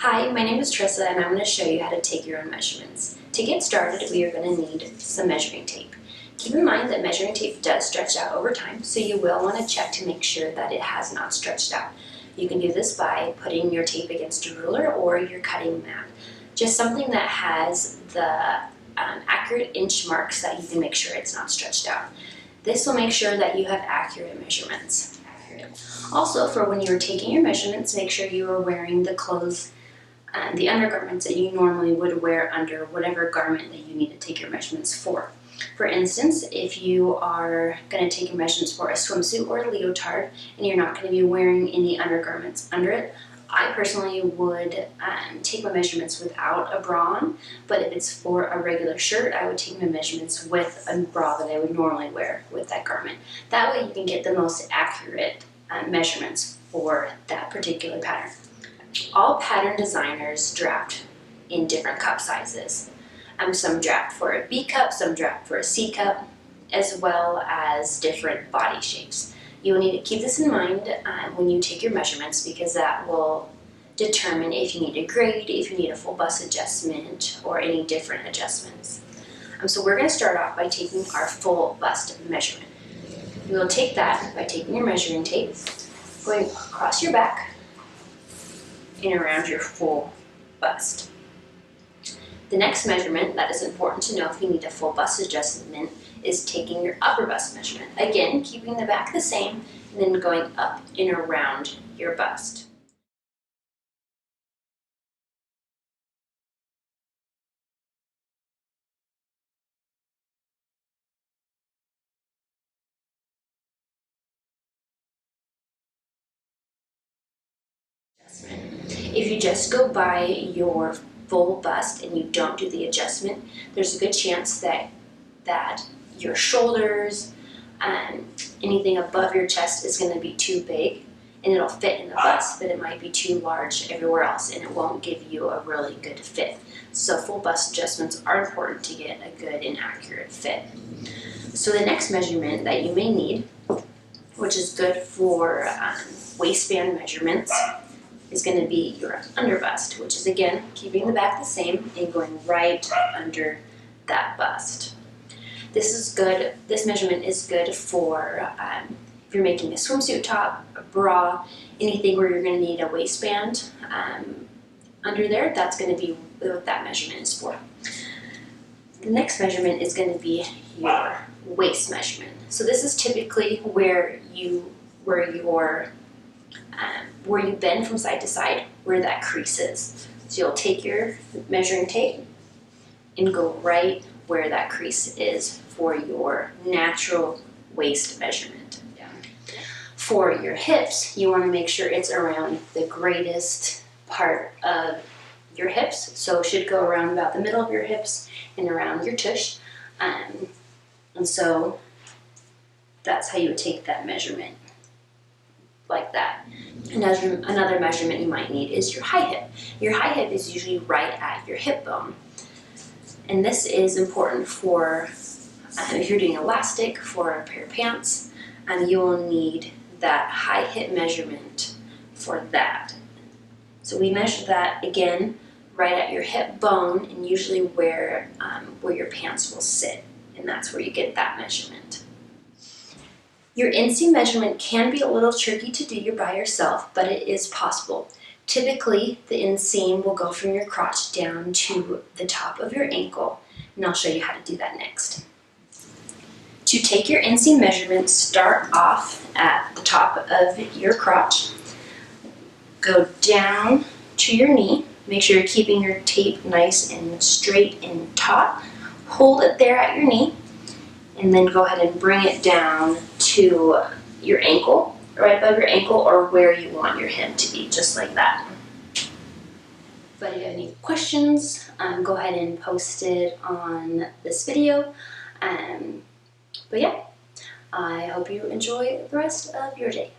Hi, my name is Trissa and I'm going to show you how to take your own measurements. To get started, we are going to need some measuring tape. Keep in mind that measuring tape does stretch out over time, so you will want to check to make sure that it has not stretched out. You can do this by putting your tape against a ruler or your cutting mat. Just something that has the accurate inch marks that you can make sure it's not stretched out. This will make sure that you have accurate measurements. Also, for when you're taking your measurements, make sure you are wearing the clothes the undergarments that you normally would wear under whatever garment that you need to take your measurements for. For instance, if you are going to take your measurements for a swimsuit or a leotard and you're not going to be wearing any undergarments under it, I personally would take my measurements without a bra on, but if it's for a regular shirt, I would take my measurements with a bra that I would normally wear with that garment. That way you can get the most accurate measurements for that particular pattern. All pattern designers draft in different cup sizes. Some draft for a B cup, some draft for a C cup, as well as different body shapes. You will need to keep this in mind when you take your measurements, because that will determine if you need a grade, if you need a full bust adjustment, or any different adjustments. So we're going to start off by taking our full bust measurement. We will take that by taking your measuring tape, going across your back, and around your full bust. The next measurement that is important to know if you need a full bust adjustment is taking your upper bust measurement. Again, keeping the back the same and then going up and around your bust. If you just go by your full bust and you don't do the adjustment, there's a good chance that your shoulders and anything above your chest is going to be too big and it'll fit in the bust, but it might be too large everywhere else and it won't give you a really good fit. So full bust adjustments are important to get a good and accurate fit. So the next measurement that you may need, which is good for waistband measurements, is going to be your under bust, which is again keeping the back the same and going right under that bust. This measurement is good for if you're making a swimsuit top, a bra, anything where you're going to need a waistband under there. That's going to be what that measurement is for. The next measurement is going to be your waist measurement. So this is typically where you bend from side to side, where that crease is. So you'll take your measuring tape and go right where that crease is for your natural waist measurement. For your hips, you want to make sure it's around the greatest part of your hips. So it should go around about the middle of your hips and around your tush. And so that's how you would take that measurement, like that. Another measurement you might need is your high hip. Your high hip is usually right at your hip bone. And this is important for if you're doing elastic for a pair of pants, you will need that high hip measurement for that. So we measure that again right at your hip bone and usually where your pants will sit, and that's where you get that measurement. Your inseam measurement can be a little tricky to do by yourself, but it is possible. Typically, the inseam will go from your crotch down to the top of your ankle, and I'll show you how to do that next. To take your inseam measurement, start off at the top of your crotch, go down to your knee, make sure you're keeping your tape nice and straight and taut, hold it there at your knee, and then go ahead and bring it down to your ankle, right above your ankle, or where you want your hip to be, just like that. But if you have any questions, go ahead and post it on this video. But yeah, I hope you enjoy the rest of your day.